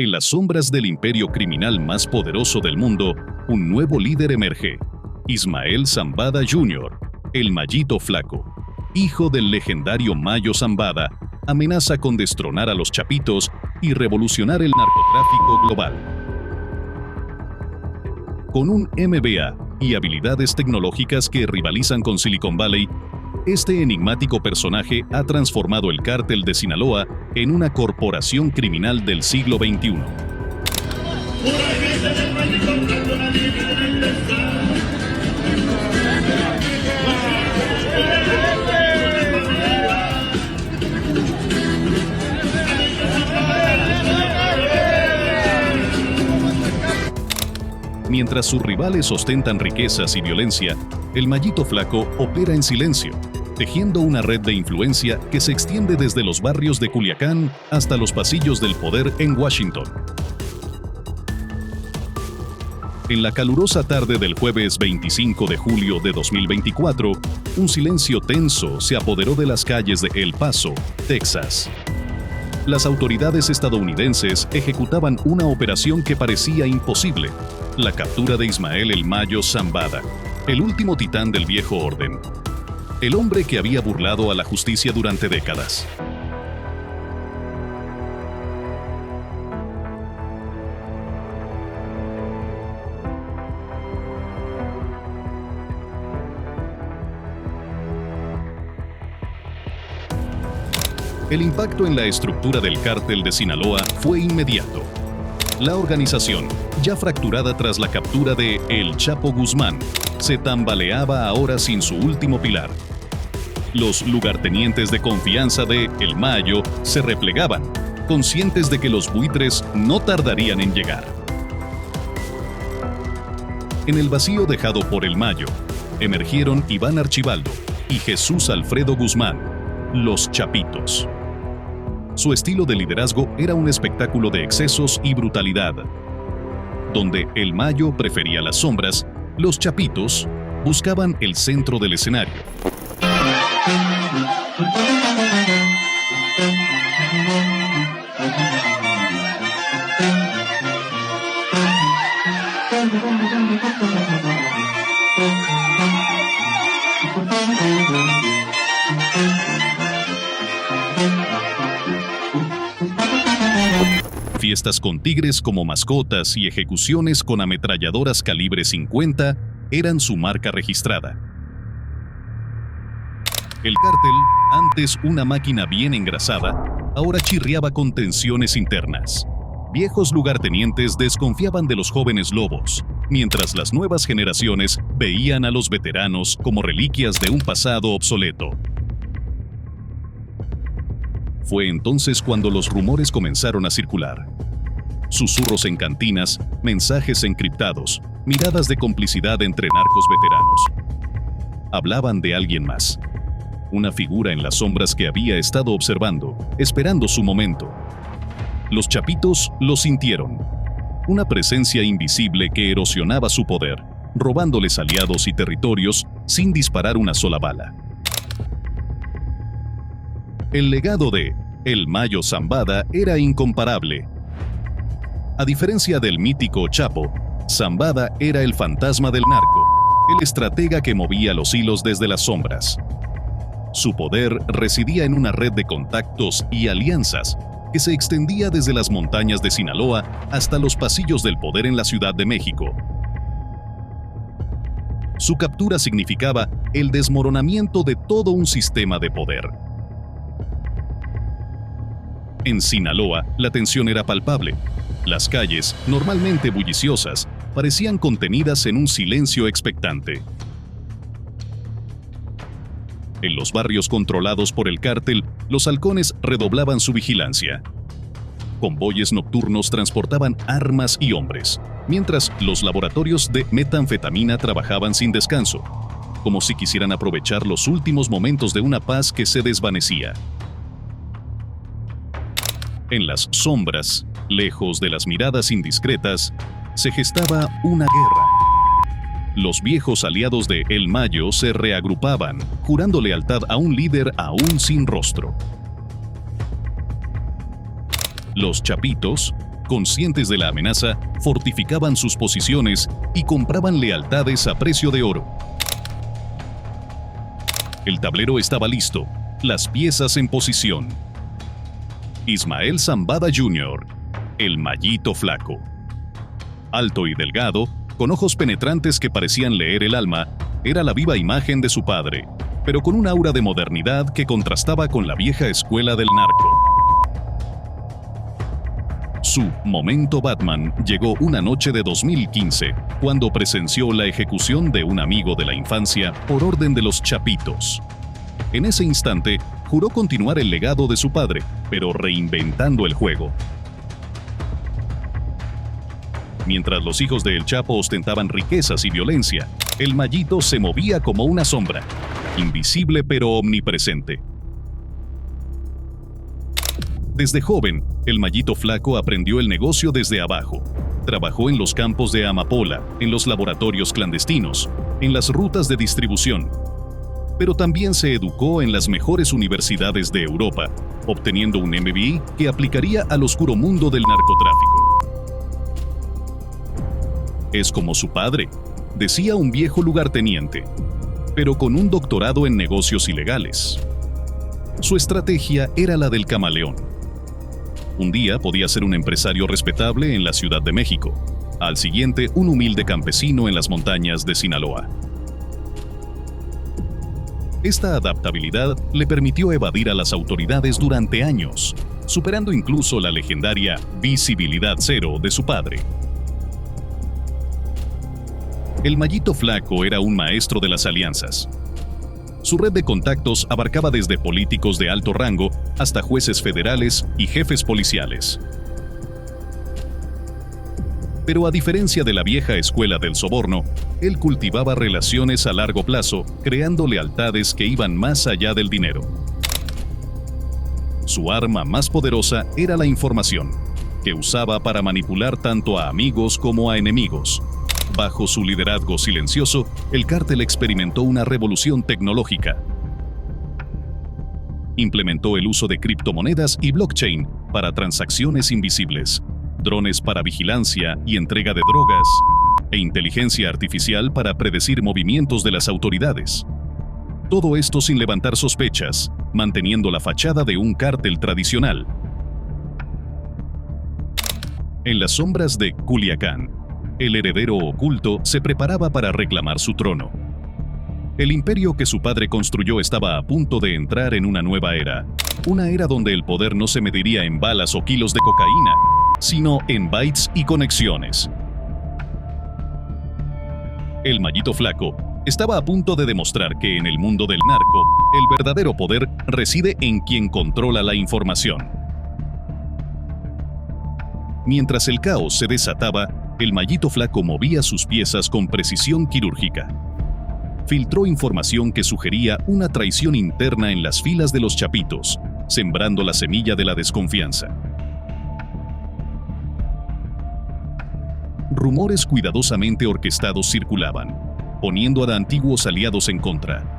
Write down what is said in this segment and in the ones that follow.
En las sombras del imperio criminal más poderoso del mundo, un nuevo líder emerge. Ismael Zambada Jr., el Mayito Flaco, hijo del legendario Mayo Zambada, amenaza con destronar a los Chapitos y revolucionar el narcotráfico global. Con un MBA y habilidades tecnológicas que rivalizan con Silicon Valley, este enigmático personaje ha transformado el cártel de Sinaloa en una corporación criminal del siglo XXI. Mientras sus rivales ostentan riquezas y violencia, el Mayito Flaco opera en silencio, tejiendo una red de influencia que se extiende desde los barrios de Culiacán hasta los pasillos del poder en Washington. En la calurosa tarde del jueves 25 de julio de 2024, un silencio tenso se apoderó de las calles de El Paso, Texas. Las autoridades estadounidenses ejecutaban una operación que parecía imposible: la captura de Ismael el Mayo Zambada, el último titán del viejo orden, el hombre que había burlado a la justicia durante décadas. El impacto en la estructura del cártel de Sinaloa fue inmediato. La organización, ya fracturada tras la captura de El Chapo Guzmán, se tambaleaba ahora sin su último pilar. Los lugartenientes de confianza de El Mayo se replegaban, conscientes de que los buitres no tardarían en llegar. En el vacío dejado por El Mayo, emergieron Iván Archibaldo y Jesús Alfredo Guzmán, los Chapitos. Su estilo de liderazgo era un espectáculo de excesos y brutalidad. Donde El Mayo prefería las sombras, los Chapitos buscaban el centro del escenario. Fiestas con tigres como mascotas y ejecuciones con ametralladoras calibre 50 eran su marca registrada. El cártel, antes una máquina bien engrasada, ahora chirriaba con tensiones internas. Viejos lugartenientes desconfiaban de los jóvenes lobos, mientras las nuevas generaciones veían a los veteranos como reliquias de un pasado obsoleto. Fue entonces cuando los rumores comenzaron a circular. Susurros en cantinas, mensajes encriptados, miradas de complicidad entre narcos veteranos. Hablaban de alguien más. Una figura en las sombras que había estado observando, esperando su momento. Los Chapitos lo sintieron. Una presencia invisible que erosionaba su poder, robándoles aliados y territorios sin disparar una sola bala. El legado de El Mayo Zambada era incomparable. A diferencia del mítico Chapo, Zambada era el fantasma del narco, el estratega que movía los hilos desde las sombras. Su poder residía en una red de contactos y alianzas que se extendía desde las montañas de Sinaloa hasta los pasillos del poder en la Ciudad de México. Su captura significaba el desmoronamiento de todo un sistema de poder. En Sinaloa, la tensión era palpable. Las calles, normalmente bulliciosas, parecían contenidas en un silencio expectante. En los barrios controlados por el cártel, los halcones redoblaban su vigilancia. Convoyes nocturnos transportaban armas y hombres, mientras los laboratorios de metanfetamina trabajaban sin descanso, como si quisieran aprovechar los últimos momentos de una paz que se desvanecía. En las sombras, lejos de las miradas indiscretas, se gestaba una guerra. Los viejos aliados de El Mayo se reagrupaban, jurando lealtad a un líder aún sin rostro. Los Chapitos conscientes de la amenaza, fortificaban sus posiciones y compraban lealtades a precio de oro. El tablero estaba listo, las piezas en posición. Ismael Zambada Jr., el Mallito Flaco. Alto y delgado, con ojos penetrantes que parecían leer el alma, era la viva imagen de su padre, pero con un aura de modernidad que contrastaba con la vieja escuela del narco. Su momento Batman llegó una noche de 2015, cuando presenció la ejecución de un amigo de la infancia por orden de los Chapitos. En ese instante, juró continuar el legado de su padre, pero reinventando el juego. Mientras los hijos de El Chapo ostentaban riquezas y violencia, el Mallito se movía como una sombra, invisible pero omnipresente. Desde joven, el Mallito Flaco aprendió el negocio desde abajo. Trabajó en los campos de amapola, en los laboratorios clandestinos, en las rutas de distribución. Pero también se educó en las mejores universidades de Europa, obteniendo un MBA que aplicaría al oscuro mundo del narcotráfico. Es como su padre, decía un viejo lugarteniente, pero con un doctorado en negocios ilegales. Su estrategia era la del camaleón. Un día podía ser un empresario respetable en la Ciudad de México, al siguiente un humilde campesino en las montañas de Sinaloa. Esta adaptabilidad le permitió evadir a las autoridades durante años, superando incluso la legendaria visibilidad cero de su padre. El Mallito Flaco era un maestro de las alianzas. Su red de contactos abarcaba desde políticos de alto rango hasta jueces federales y jefes policiales. Pero a diferencia de la vieja escuela del soborno, él cultivaba relaciones a largo plazo, creando lealtades que iban más allá del dinero. Su arma más poderosa era la información, que usaba para manipular tanto a amigos como a enemigos. Bajo su liderazgo silencioso, el cártel experimentó una revolución tecnológica. Implementó el uso de criptomonedas y blockchain para transacciones invisibles, drones para vigilancia y entrega de drogas, e inteligencia artificial para predecir movimientos de las autoridades. Todo esto sin levantar sospechas, manteniendo la fachada de un cártel tradicional. En las sombras de Culiacán, el heredero oculto se preparaba para reclamar su trono. El imperio que su padre construyó estaba a punto de entrar en una nueva era, una era donde el poder no se mediría en balas o kilos de cocaína, sino en bytes y conexiones. El Mallito Flaco estaba a punto de demostrar que en el mundo del narco, el verdadero poder reside en quien controla la información. Mientras el caos se desataba, el Mallito Flaco movía sus piezas con precisión quirúrgica. Filtró información que sugería una traición interna en las filas de los Chapitos, sembrando la semilla de la desconfianza. Rumores cuidadosamente orquestados circulaban, poniendo a antiguos aliados en contra.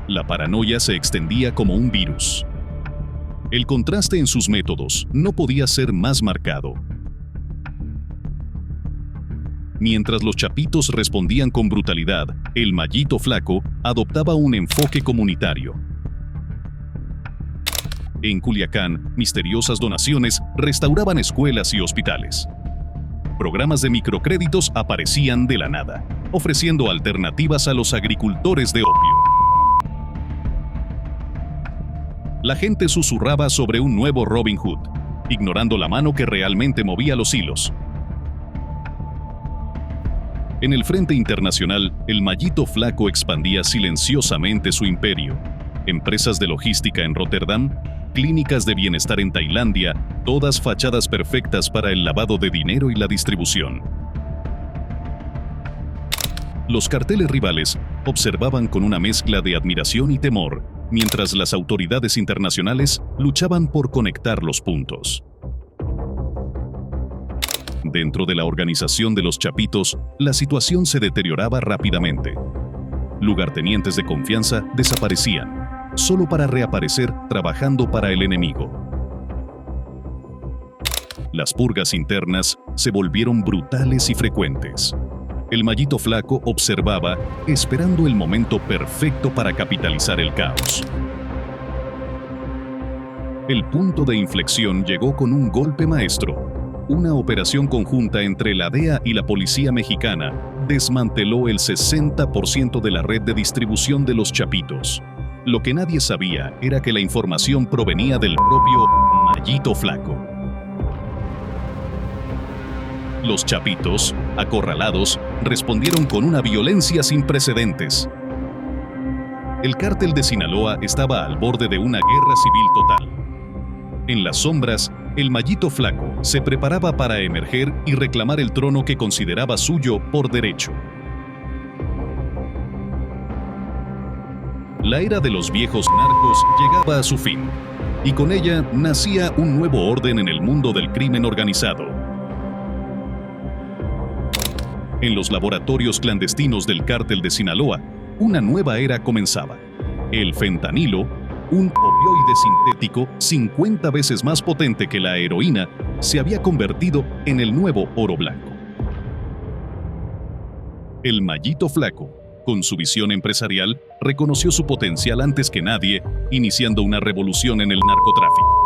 La paranoia se extendía como un virus. El contraste en sus métodos no podía ser más marcado. Mientras los Chapitos respondían con brutalidad, el Mallito Flaco adoptaba un enfoque comunitario. En Culiacán, misteriosas donaciones restauraban escuelas y hospitales. Programas de microcréditos aparecían de la nada, ofreciendo alternativas a los agricultores de opio. La gente susurraba sobre un nuevo Robin Hood, ignorando la mano que realmente movía los hilos. En el frente internacional, el Mallito Flaco expandía silenciosamente su imperio. Empresas de logística en Rotterdam, clínicas de bienestar en Tailandia, todas fachadas perfectas para el lavado de dinero y la distribución. Los carteles rivales observaban con una mezcla de admiración y temor, mientras las autoridades internacionales luchaban por conectar los puntos. Dentro de la organización de los Chapitos, la situación se deterioraba rápidamente. Lugartenientes de confianza desaparecían, solo para reaparecer trabajando para el enemigo. Las purgas internas se volvieron brutales y frecuentes. El Mallito Flaco observaba, esperando el momento perfecto para capitalizar el caos. El punto de inflexión llegó con un golpe maestro. Una operación conjunta entre la DEA y la Policía Mexicana desmanteló el 60% de la red de distribución de los Chapitos. Lo que nadie sabía era que la información provenía del propio Mallito Flaco. Los Chapitos, acorralados, respondieron con una violencia sin precedentes. El cártel de Sinaloa estaba al borde de una guerra civil total. En las sombras, el Mallito Flaco se preparaba para emerger y reclamar el trono que consideraba suyo por derecho. La era de los viejos narcos llegaba a su fin, y con ella nacía un nuevo orden en el mundo del crimen organizado. En los laboratorios clandestinos del cártel de Sinaloa, una nueva era comenzaba. El fentanilo, un opioide sintético 50 veces más potente que la heroína, se había convertido en el nuevo oro blanco. El Mallito Flaco, con su visión empresarial, reconoció su potencial antes que nadie, iniciando una revolución en el narcotráfico.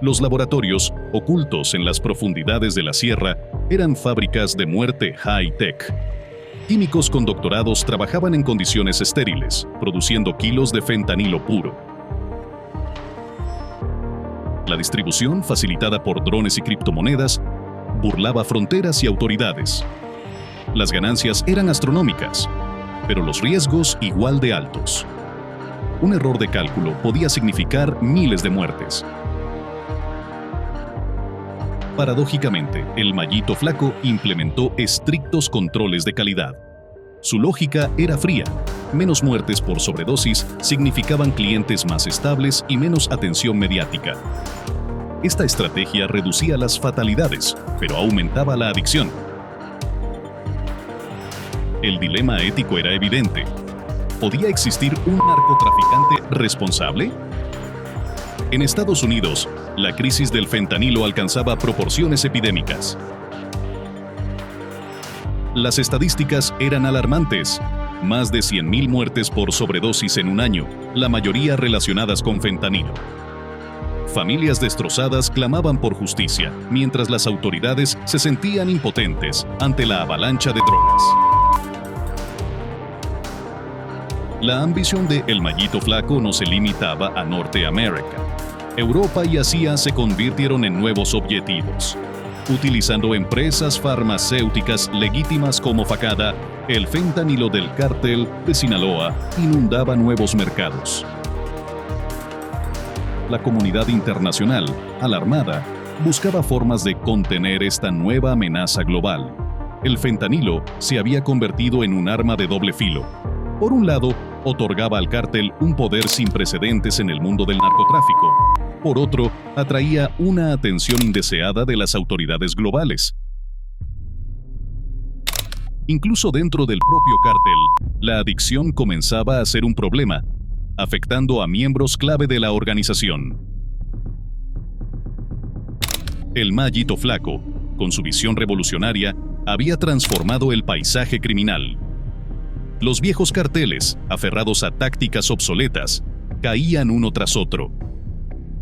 Los laboratorios, ocultos en las profundidades de la sierra, eran fábricas de muerte high-tech. Químicos con doctorados trabajaban en condiciones estériles, produciendo kilos de fentanilo puro. La distribución, facilitada por drones y criptomonedas, burlaba fronteras y autoridades. Las ganancias eran astronómicas, pero los riesgos igual de altos. Un error de cálculo podía significar miles de muertes. Paradójicamente, el Mallito Flaco implementó estrictos controles de calidad. Su lógica era fría. Menos muertes por sobredosis significaban clientes más estables y menos atención mediática. Esta estrategia reducía las fatalidades, pero aumentaba la adicción. El dilema ético era evidente. ¿Podía existir un narcotraficante responsable? En Estados Unidos, la crisis del fentanilo alcanzaba proporciones epidémicas. Las estadísticas eran alarmantes. Más de 100,000 muertes por sobredosis en un año, la mayoría relacionadas con fentanilo. Familias destrozadas clamaban por justicia, mientras las autoridades se sentían impotentes ante la avalancha de drogas. La ambición de El Mallito Flaco no se limitaba a Norteamérica. Europa y Asia se convirtieron en nuevos objetivos. Utilizando empresas farmacéuticas legítimas como Facada, el fentanilo del cártel de Sinaloa inundaba nuevos mercados. La comunidad internacional, alarmada, buscaba formas de contener esta nueva amenaza global. El fentanilo se había convertido en un arma de doble filo. Por un lado, otorgaba al cártel un poder sin precedentes en el mundo del narcotráfico. Por otro, atraía una atención indeseada de las autoridades globales. Incluso dentro del propio cártel, la adicción comenzaba a ser un problema, afectando a miembros clave de la organización. El Mallito Flaco, con su visión revolucionaria, había transformado el paisaje criminal. Los viejos carteles, aferrados a tácticas obsoletas, caían uno tras otro.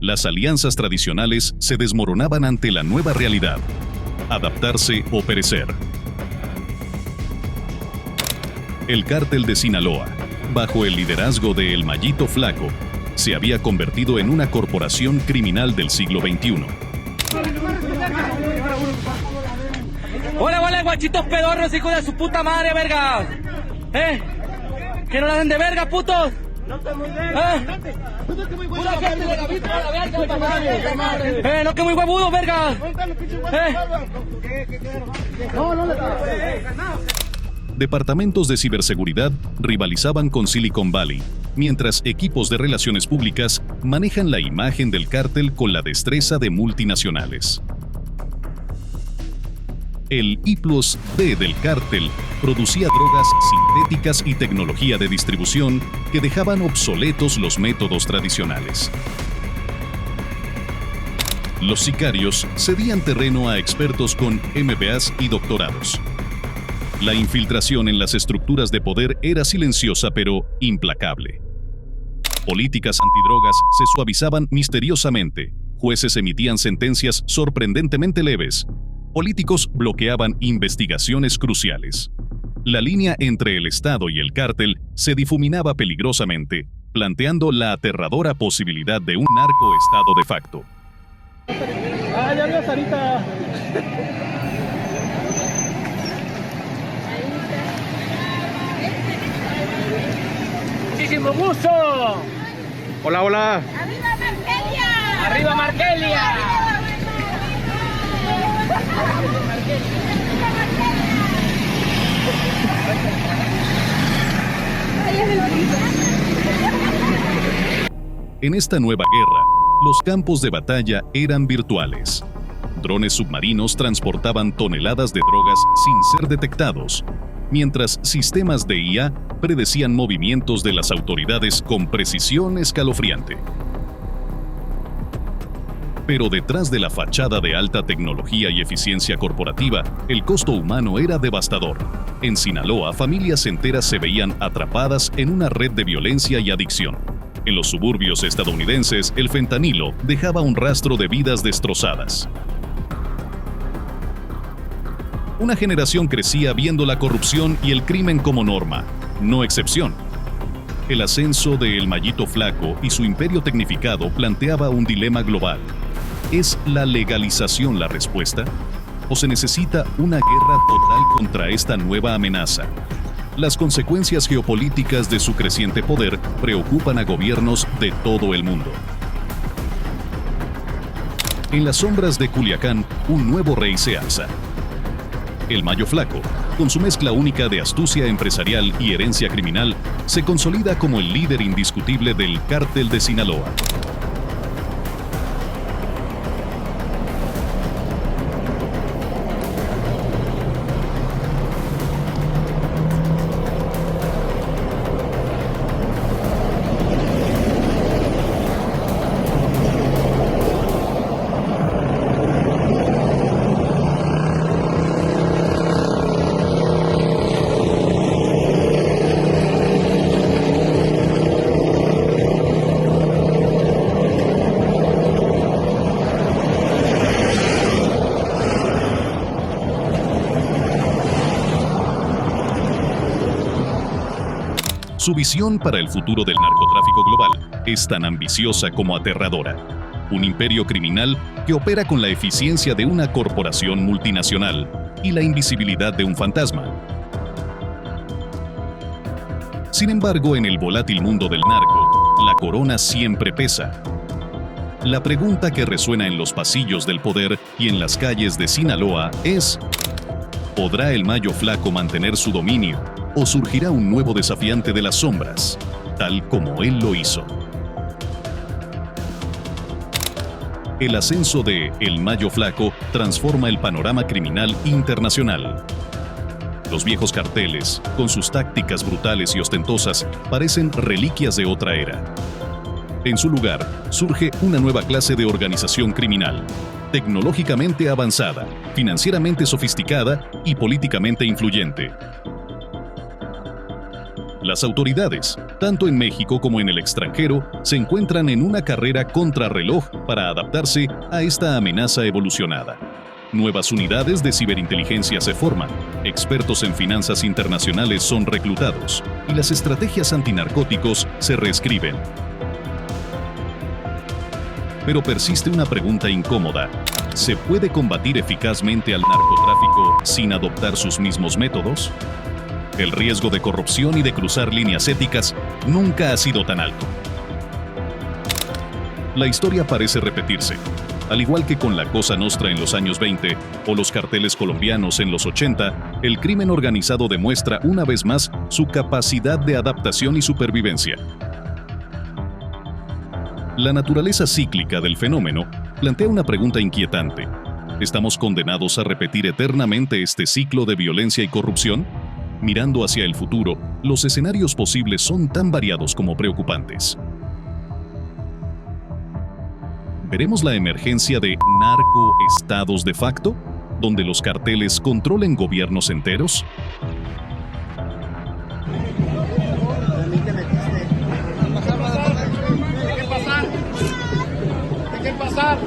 Las alianzas tradicionales se desmoronaban ante la nueva realidad: adaptarse o perecer. El cártel de Sinaloa, bajo el liderazgo de El Mallito Flaco, se había convertido en una corporación criminal del siglo XXI. ¡Hola, hola, guachitos pedorros, hijos de su puta madre, verga! ¿Que no la den de verga, putos? No que muy verga. Pura gente de la vida, la verga, no que muy huevudo, verga. No le Departamentos de ciberseguridad rivalizaban con Silicon Valley, mientras equipos de relaciones públicas manejan la imagen del cártel con la destreza de multinacionales. El I+D del cártel producía drogas sintéticas y tecnología de distribución que dejaban obsoletos los métodos tradicionales. Los sicarios cedían terreno a expertos con MBAs y doctorados. La infiltración en las estructuras de poder era silenciosa pero implacable. Políticas antidrogas se suavizaban misteriosamente, jueces emitían sentencias sorprendentemente leves, políticos bloqueaban investigaciones cruciales. La línea entre el Estado y el cártel se difuminaba peligrosamente, planteando la aterradora posibilidad de un narcoestado de facto. Ya veo, Sarita. Muchísimo gusto. Hola, hola. ¡Arriba Markelia! ¡Arriba Markelia! En esta nueva guerra, los campos de batalla eran virtuales. Drones submarinos transportaban toneladas de drogas sin ser detectados, mientras sistemas de IA predecían movimientos de las autoridades con precisión escalofriante. Pero detrás de la fachada de alta tecnología y eficiencia corporativa, el costo humano era devastador. En Sinaloa, familias enteras se veían atrapadas en una red de violencia y adicción. En los suburbios estadounidenses, el fentanilo dejaba un rastro de vidas destrozadas. Una generación crecía viendo la corrupción y el crimen como norma, no excepción. El ascenso de El Mayito Flaco y su imperio tecnificado planteaba un dilema global. ¿Es la legalización la respuesta? ¿O se necesita una guerra total contra esta nueva amenaza? Las consecuencias geopolíticas de su creciente poder preocupan a gobiernos de todo el mundo. En las sombras de Culiacán, un nuevo rey se alza. El Mayo Flaco, con su mezcla única de astucia empresarial y herencia criminal, se consolida como el líder indiscutible del Cártel de Sinaloa. Su visión para el futuro del narcotráfico global es tan ambiciosa como aterradora. Un imperio criminal que opera con la eficiencia de una corporación multinacional y la invisibilidad de un fantasma. Sin embargo, en el volátil mundo del narco, la corona siempre pesa. La pregunta que resuena en los pasillos del poder y en las calles de Sinaloa es: ¿podrá el Mayo Flaco mantener su dominio o surgirá un nuevo desafiante de las sombras, tal como él lo hizo? El ascenso de El Mayo Flaco transforma el panorama criminal internacional. Los viejos carteles, con sus tácticas brutales y ostentosas, parecen reliquias de otra era. En su lugar, surge una nueva clase de organización criminal, tecnológicamente avanzada, financieramente sofisticada y políticamente influyente. Las autoridades, tanto en México como en el extranjero, se encuentran en una carrera contrarreloj para adaptarse a esta amenaza evolucionada. Nuevas unidades de ciberinteligencia se forman, expertos en finanzas internacionales son reclutados y las estrategias antinarcóticos se reescriben. Pero persiste una pregunta incómoda. ¿Se puede combatir eficazmente al narcotráfico sin adoptar sus mismos métodos? El riesgo de corrupción y de cruzar líneas éticas nunca ha sido tan alto. La historia parece repetirse. Al igual que con la Cosa Nostra en los años 20 o los carteles colombianos en los 80, el crimen organizado demuestra una vez más su capacidad de adaptación y supervivencia. La naturaleza cíclica del fenómeno plantea una pregunta inquietante. ¿Estamos condenados a repetir eternamente este ciclo de violencia y corrupción? Mirando hacia el futuro, los escenarios posibles son tan variados como preocupantes. ¿Veremos la emergencia de narcoestados de facto, donde los carteles controlen gobiernos enteros? Dejen pasar.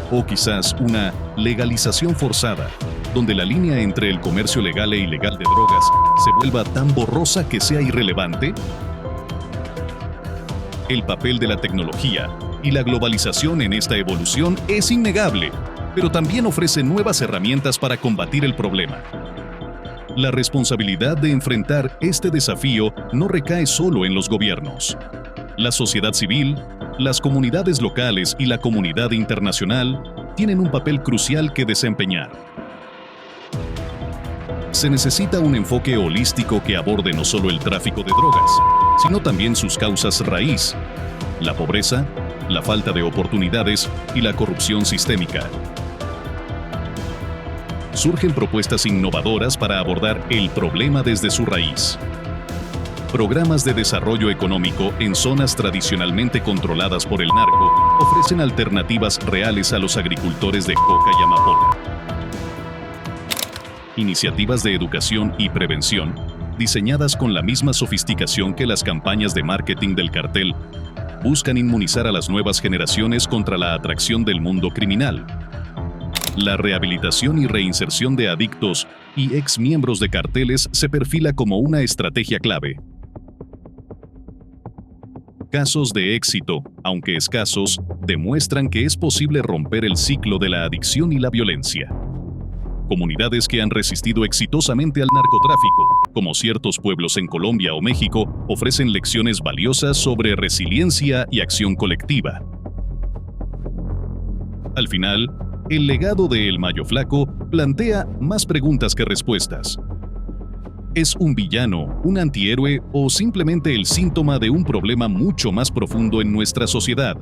O quizás una legalización forzada, donde la línea entre el comercio legal e ilegal de drogas se vuelva tan borrosa que sea irrelevante. El papel de la tecnología y la globalización en esta evolución es innegable, pero también ofrece nuevas herramientas para combatir el problema. La responsabilidad de enfrentar este desafío no recae solo en los gobiernos. La sociedad civil, las comunidades locales y la comunidad internacional tienen un papel crucial que desempeñar. Se necesita un enfoque holístico que aborde no solo el tráfico de drogas, sino también sus causas raíz: la pobreza, la falta de oportunidades y la corrupción sistémica. Surgen propuestas innovadoras para abordar el problema desde su raíz. Programas de desarrollo económico en zonas tradicionalmente controladas por el narco ofrecen alternativas reales a los agricultores de coca y amapola. Iniciativas de educación y prevención, diseñadas con la misma sofisticación que las campañas de marketing del cartel, buscan inmunizar a las nuevas generaciones contra la atracción del mundo criminal. La rehabilitación y reinserción de adictos y exmiembros de carteles se perfila como una estrategia clave. Casos de éxito, aunque escasos, demuestran que es posible romper el ciclo de la adicción y la violencia. Comunidades que han resistido exitosamente al narcotráfico, como ciertos pueblos en Colombia o México, ofrecen lecciones valiosas sobre resiliencia y acción colectiva. Al final, el legado de El Mayo Flaco plantea más preguntas que respuestas. ¿Es un villano, un antihéroe o simplemente el síntoma de un problema mucho más profundo en nuestra sociedad?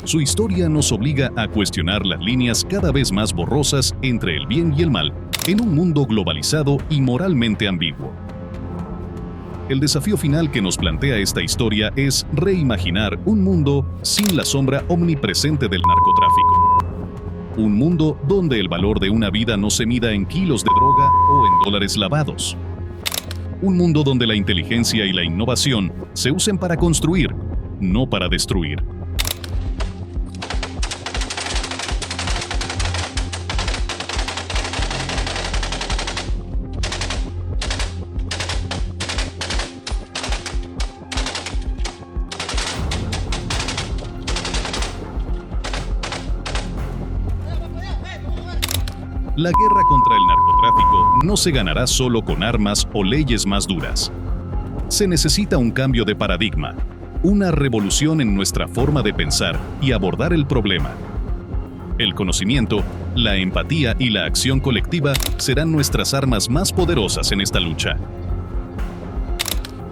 Su historia nos obliga a cuestionar las líneas cada vez más borrosas entre el bien y el mal en un mundo globalizado y moralmente ambiguo. El desafío final que nos plantea esta historia es reimaginar un mundo sin la sombra omnipresente del narcotráfico. Un mundo donde el valor de una vida no se mida en kilos de droga o en dólares lavados. Un mundo donde la inteligencia y la innovación se usen para construir, no para destruir. La guerra contra el narcotráfico no se ganará solo con armas o leyes más duras. Se necesita un cambio de paradigma, una revolución en nuestra forma de pensar y abordar el problema. El conocimiento, la empatía y la acción colectiva serán nuestras armas más poderosas en esta lucha.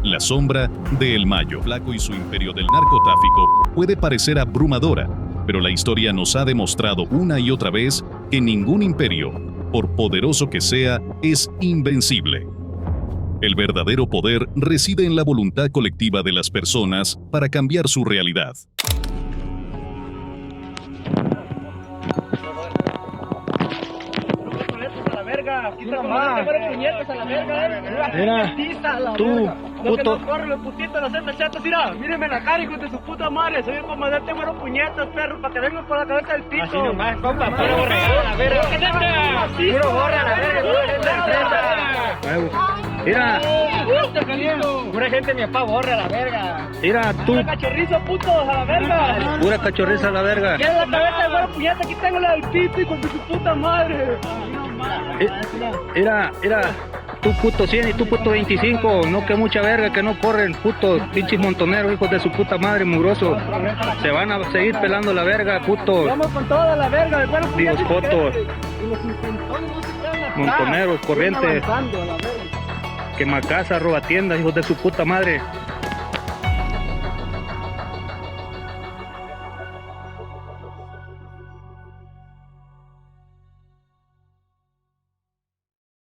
La sombra de El Mayo Flaco y su imperio del narcotráfico puede parecer abrumadora, pero la historia nos ha demostrado una y otra vez que ningún imperio, por poderoso que sea, es invencible. El verdadero poder reside en la voluntad colectiva de las personas para cambiar su realidad. Mira, tú, puto. No corre los putitos, los M-chatos, mira. Mírenme la cara, hijo de su puta madre. Soy el comandante Güero Puñetas, perro, para que vengan por la cabeza del pito. Así nomás, compa, puro borregado a la verga. Puro borre a la verga. Mira, pura gente mi papá borre a la verga. Mira, tú. Pura cachorrizo, putos, a la verga. Pura cachorriza a la verga. ¿Quieres la cabeza del Güero Puñetas? Aquí tengo la del pito, hijo de su puta madre. Mira. tú puto 100 y tú puto 25, no que mucha verga, que no corren, putos pinches montoneros, hijos de su puta madre, mugrosos. Se van a seguir pelando la verga, putos. Vamos con toda la verga del cuerpo. Dios fotos, Y los intentones no se quedan atrás. montoneros, corrientes, Siguen avanzando, a la verga. quema casa, roba tiendas, hijos de su puta madre.